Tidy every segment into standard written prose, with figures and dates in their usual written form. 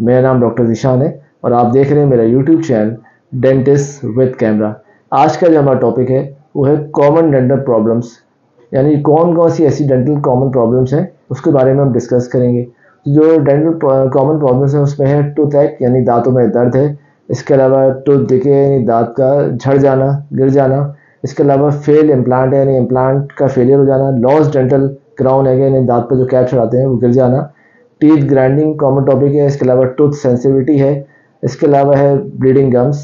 मेरा नाम डॉक्टर ज़ीशान है और आप देख रहे हैं मेरा YouTube channel dentist with camera. आज का जो हमारा टॉपिक है वो है कॉमन डेंटल प्रॉब्लम्स, यानी कौन कौन सी ऐसी डेंटल कॉमन प्रॉब्लम्स हैं उसके बारे में हम डिस्कस करेंगे। जो डेंटल कॉमन प्रॉब्लम्स हैं उसमें है टूथ एक्ट यानी दांतों में दर्द है, इसके अलावा टूथ डिके यानी दांत का झड़ जाना, गिर जाना, इसके अलावा फेल इम्प्लांट है यानी इम्प्लांट का फेलियर हो जाना, लॉस डेंटल क्राउन है यानी दांत पर जो कैप चढ़ाते हैं वो गिर जाना, टीथ ग्राइंडिंग कॉमन टॉपिक है, इसके अलावा टूथ सेंसिटिविटी है, इसके अलावा है ब्लीडिंग गम्स,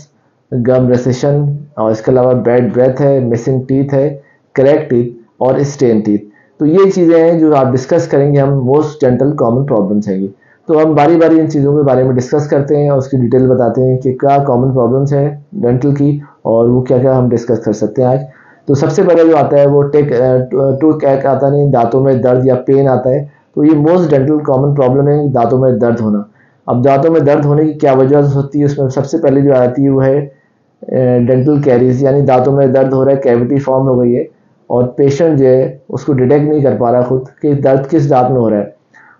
गम रेसेशन, और इसके अलावा बैड ब्रेथ है, मिसिंग टीथ है, क्रैक टीथ और स्टेन टीथ। तो ये चीज़ें हैं जो आप डिस्कस करेंगे, हम मोस्ट डेंटल कॉमन प्रॉब्लम्स हैं। तो हम बारी बारी इन चीज़ों के बारे में डिस्कस करते हैं और उसकी डिटेल बताते हैं कि क्या कॉमन प्रॉब्लम्स हैं डेंटल की और वो क्या क्या हम डिस्कस कर सकते हैं आज। तो सबसे पहले जो आता है वो टूथ कैक आता नहीं, दांतों में दर्द या पेन आता है। तो ये मोस्ट डेंटल कॉमन प्रॉब्लम है दांतों में दर्द होना। अब दांतों में दर्द होने की क्या वजह होती है, उसमें सबसे पहले जो आती है वो है डेंटल कैरीज, यानी दांतों में दर्द हो रहा है, कैविटी फॉर्म हो गई है और पेशेंट जो है उसको डिटेक्ट नहीं कर पा रहा खुद कि दर्द किस दांत में हो रहा है,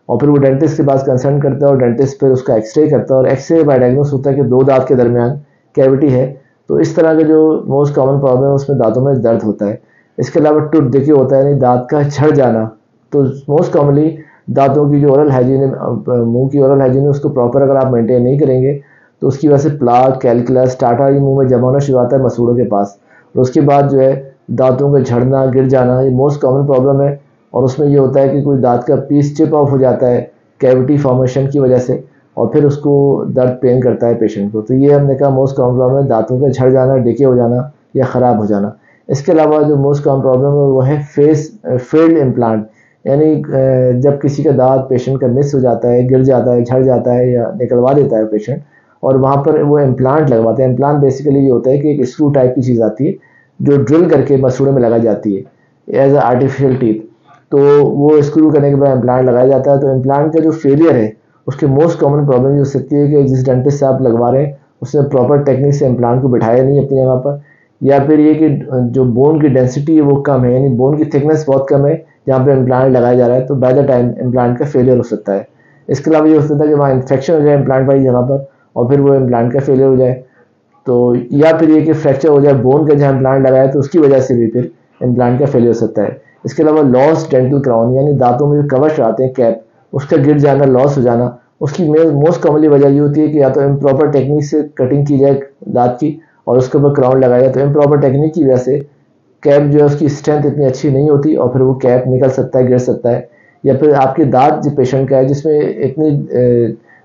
और फिर वो डेंटिस्ट के पास कंसल्ट करता है और डेंटिस्ट फिर उसका एक्सरे करता है और एक्सरे बाय डायग्नोस होता है कि दो दांत के दरमियान कैविटी है। तो इस तरह के जो मोस्ट कॉमन प्रॉब्लम है उसमें दांतों में दर्द होता है। इसके अलावा टूथ डिके होता है यानी दांत का झड़ जाना। तो मोस्ट कॉमनली दांतों की जो ओरल हाइजीन है, मुंह की ओरल हाइजीन है, उसको प्रॉपर अगर आप मेंटेन नहीं करेंगे तो उसकी वजह से प्लाक, कैलकुलस, टाटा ये मुंह में जमा होना शुरू आता है मसूड़ों के पास, और उसके बाद जो है दांतों का झड़ना, गिर जाना, ये मोस्ट कॉमन प्रॉब्लम है। और उसमें ये होता है कि कोई दांत का पीस चिप ऑफ हो जाता है कैविटी फॉर्मेशन की वजह से, और फिर उसको दर्द पेन करता है पेशेंट को। तो ये हमने कहा मोस्ट कॉमन प्रॉब्लम है दांतों का झड़ जाना, डिके हो जाना या ख़राब हो जाना। इसके अलावा जो मोस्ट कॉमन प्रॉब्लम है वो है फेल्ड इम्प्लांट, यानी जब किसी का दांत पेशेंट का मिस हो जाता है, गिर जाता है, झड़ जाता है या निकलवा देता है पेशेंट, और वहाँ पर वो इम्प्लांट लगवाते हैं। इम्प्लांट बेसिकली ये होता है कि एक स्क्रू टाइप की चीज़ आती है जो ड्रिल करके मसूड़े में लगाई जाती है एज आर्टिफिशियल टीथ। तो वो स्क्रू करने के बाद इम्प्लांट लगाया जाता है। तो इम्प्लांट का जो फेलियर है उसके मोस्ट कॉमन प्रॉब्लम ये हो सकती है कि जिस डेंटिस्ट से आप लगवा रहे हैं उसने प्रॉपर टेक्निक से इम्प्लांट को बिठाया नहीं अपनी जगह पर, या फिर ये कि जो बोन की डेंसिटी है वो कम है, यानी बोन की थिकनेस बहुत कम है जहाँ पे इम्प्लांट लगाया जा रहा है, तो बाय द टाइम इम्प्लांट का फेलियर हो सकता है। इसके अलावा ये हो सकता है कि वहाँ इन्फेक्शन हो जाए इम्प्लांट वाली जगह पर और फिर वो इम्प्लांट का फेलियर हो जाए। तो या फिर ये कि फ्रैक्चर हो जाए बोन का जहाँ इम्प्लांट लगाया तो उसकी वजह से भी फिर इम्प्लांट का फेलियर हो सकता है। इसके अलावा लॉस डेंटल क्राउन, यानी दांतों में जो कवर चढ़ाते हैं कैप, उसका गिर जाना, लॉस हो जाना, उसकी मोस्ट कॉमनली वजह ये होती है कि या तो इम्प्रॉपर टेक्निक से कटिंग की जाए दांत की और उसके ऊपर क्राउन लगाया जाए, तो इम्प्रॉपर टेक्निक की वजह से कैप जो है उसकी स्ट्रेंथ इतनी अच्छी नहीं होती और फिर वो कैप निकल सकता है, गिर सकता है। या फिर आपके दांत जो पेशेंट का है जिसमें इतनी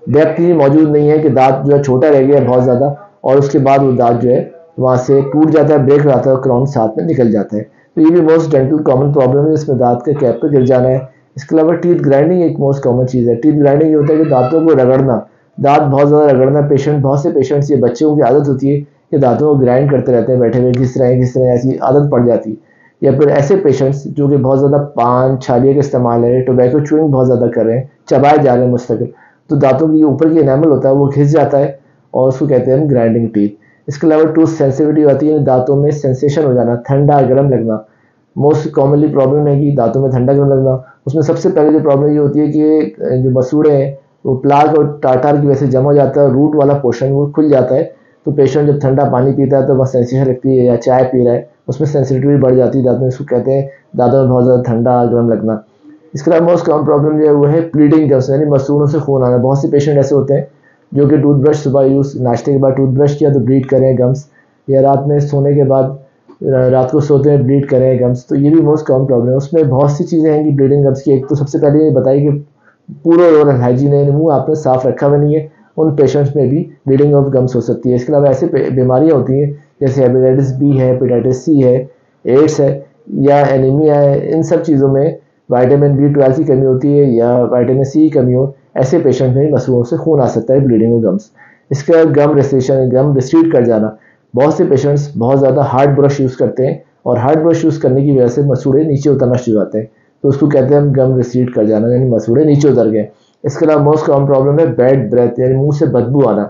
डेप्थ ही मौजूद नहीं है कि दांत जो है छोटा रह गया बहुत ज़्यादा और उसके बाद वो दांत जो है वहाँ से टूट जाता है, ब्रेक जाता है और क्राउन साथ में निकल जाता है। तो ये भी मोस्ट डेंटल कॉमन प्रॉब्लम है जिसमें दांत के कैप पे गिर जाना है। इसके अलावा टीथ ग्राइंडिंग एक मोस्ट कॉमन चीज़ है। टीथ ग्राइंडिंग ये होता है कि दांतों को रगड़ना, दांत बहुत ज़्यादा रगड़ना। बहुत से पेशेंट्स, ये बच्चों की आदत होती है कि दांतों को ग्राइंड करते रहते हैं, बैठे हुए घिस रहे हैं, ऐसी आदत पड़ जाती है। या फिर ऐसे पेशेंट्स जो कि बहुत ज़्यादा पान, छालिया का इस्तेमाल है, टोबैको च्यूइंग बहुत ज़्यादा कर रहे हैं, चबाए जा रहे हैं मुस्तकिल, तो दांतों की ऊपर की एनामल होता है वो घिस जाता है और उसको कहते हैं ग्राइंडिंग टीथ। इसके अलावा टूथ सेंसिटिविटी आती है, दांतों में सेंसेशन हो जाना, ठंडा गर्म लगना। मोस्ट कॉमनली प्रॉब्लम है कि दांतों में ठंडा गर्म लगना। उसमें सबसे पहले जो प्रॉब्लम ये होती है कि जो मसूड़े हैं वो प्लाक और टाटार की वजह से जमा हो जाता है, रूट वाला पोर्शन वो खुल जाता है। तो पेशेंट जब ठंडा पानी पीता है तो वह सेंसेशन लगती है, या चाय पी रहा है उसमें सेंसिटिविटी बढ़ जाती है दांतों में, इसको कहते हैं दांतों में बहुत ज़्यादा ठंडा गर्म लगना। इसके अलावा मोस्ट कॉमन प्रॉब्लम जो है वो है ब्लीडिंग गम्स, यानी मसूड़ों से खून आना। बहुत से पेशेंट ऐसे होते हैं जो कि टूथब्रश सुबह नाश्ते के बाद टूथब्रश किया तो ब्लीड करें गम्स, या रात में सोने के बाद रात को सोते हैं ब्लीड करें गम्स। तो ये भी मोस्ट कॉमन प्रॉब्लम है। उसमें बहुत सी चीज़ें हैं कि ब्लीडिंग गम्स की। एक तो सबसे पहले ये बताइए कि पूरा ओरल हाइजीन है, मुंह आपने साफ रखा हुआ नहीं है, उन पेशेंट्स में भी ब्लीडिंग ऑफ गम्स हो सकती है। इसके अलावा ऐसे बीमारियाँ होती हैं जैसे हेपेटाइटिस बी है, हेपेटाइटिस सी है, एड्स है या एनीमिया है। इन सब चीज़ों में विटामिन B12 की कमी होती है या विटामिन सी की कमी हो, ऐसे पेशेंट में मसूड़ों से खून आ सकता है, ब्लीडिंग ऑफ गम्स। इसके बाद गम रेसेशन, गम रिसीड कर जाना। बहुत से पेशेंट्स बहुत ज़्यादा हार्ड ब्रश यूज़ करते हैं और हार्ड ब्रश यूज़ करने की वजह से मसूड़े नीचे उतरना शुरू हो जाते हैं, तो उसको कहते हैं हम गम रिसीड कर जाना, यानी मसूड़े नीचे उतर गए। इसके अलावा मोस्ट कॉमन प्रॉब्लम है बैड ब्रेथ, यानी मुंह से बदबू आना।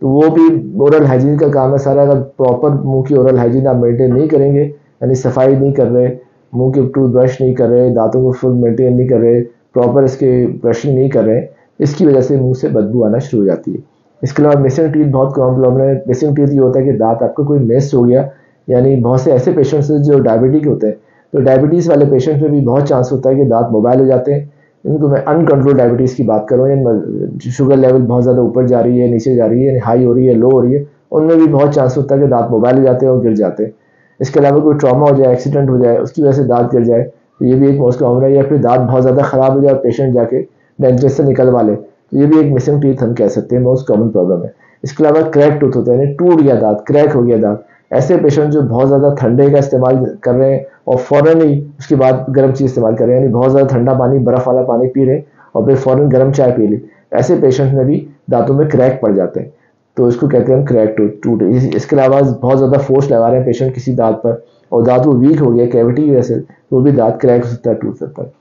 तो वो भी ओरल हाइजीन का काम है सारा। अगर प्रॉपर मुंह की ओरल हाइजीन आप मेंटेन नहीं करेंगे, यानी सफाई नहीं कर रहे, मुंह के टूथ ब्रश नहीं कर रहे, दांतों को फुल मेंटेन नहीं कर रहे, प्रॉपर इसके ब्रशिंग नहीं कर रहे, इसकी वजह से मुंह से बदबू आना शुरू हो जाती है। इसके अलावा मिसिंग टीथ बहुत कॉमन प्रॉब्लम है। मिसिंग टीथ ये होता है कि दांत आपका कोई मिस हो गया, यानी बहुत से ऐसे पेशेंट्स हैं जो डायबिटिक होते हैं, तो डायबिटीज़ वाले पेशेंट्स में भी बहुत चांस होता है कि दांत मोबाइल हो जाते हैं। इनको मैं अनकंट्रोल डायबिटीज़ की बात कर रहा हूँ, शुगर लेवल बहुत ज़्यादा ऊपर जा रही है, नीचे जा रही है, हाई हो रही है, लो हो रही है, उनमें भी बहुत चांस होता है कि दांत मोबाइल हो जाते हैं और गिर जाते हैं। इसके अलावा कोई ट्रॉमा हो जाए, एक्सीडेंट हो जाए, उसकी वजह से दांत गिर जाए, तो ये भी एक मोस्ट कॉमन है। या फिर दांत बहुत ज़्यादा ख़राब हो जाए और पेशेंट जाके डेंटिस्ट से निकलवा ले, तो ये भी एक मिसिंग टीथ हम कह सकते हैं, मोस्ट कॉमन प्रॉब्लम है। इसके अलावा क्रैक टूथ होता है, यानी टूट गया दांत, क्रैक हो गया दांत। ऐसे पेशेंट जो बहुत ज़्यादा ठंडे का इस्तेमाल कर रहे हैं और फ़ौरन ही उसके बाद गर्म चीज़ इस्तेमाल कर रहे हैं, यानी बहुत ज़्यादा ठंडा पानी, बर्फ़ वाला पानी पी रहे हैं और फिर फ़ौरन गर्म चाय पी ली, ऐसे पेशेंट में भी दांतों में क्रैक पड़ जाते हैं, तो इसको कहते हैं हम क्रैक टूट। इसके अलावा बहुत ज़्यादा फोर्स लगा रहे हैं पेशेंट किसी दांत पर और दांत वो वीक हो गया कैविटी की वजह से, तो वो भी दांत क्रैक हो सकता है, टूट सकता है।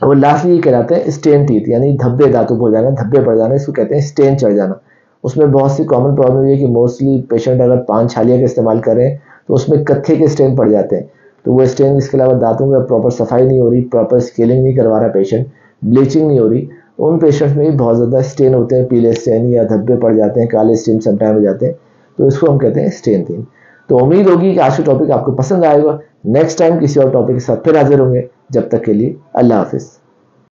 और लास्टली ये कहलाते हैं स्टेन टीथ, यानी धब्बे दांतों पर हो जाना, धब्बे पड़ जाना, इसको कहते हैं स्टेन चढ़ जाना। उसमें बहुत सी कॉमन प्रॉब्लम ये है कि मोस्टली पेशेंट अगर पान छालिया का इस्तेमाल करें तो उसमें कत्थे के स्टेन पड़ जाते हैं, तो वो स्टेन, इसके अलावा दांतों का प्रॉपर सफाई नहीं हो रही, प्रॉपर स्केलिंग नहीं करवा रहा पेशेंट, ब्लीचिंग नहीं हो रही, उन पेशेंट्स में भी बहुत ज़्यादा स्टेन होते हैं, पीले स्टेन या धब्बे पड़ जाते हैं, काले स्टेन समटाइम हो जाते हैं, तो इसको हम कहते हैं स्टेन टीथ। तो उम्मीद होगी कि आज का टॉपिक आपको पसंद आएगा। नेक्स्ट टाइम किसी और टॉपिक के साथ फिर हाजिर होंगे। जब तक के लिए अल्लाह हाफिज़।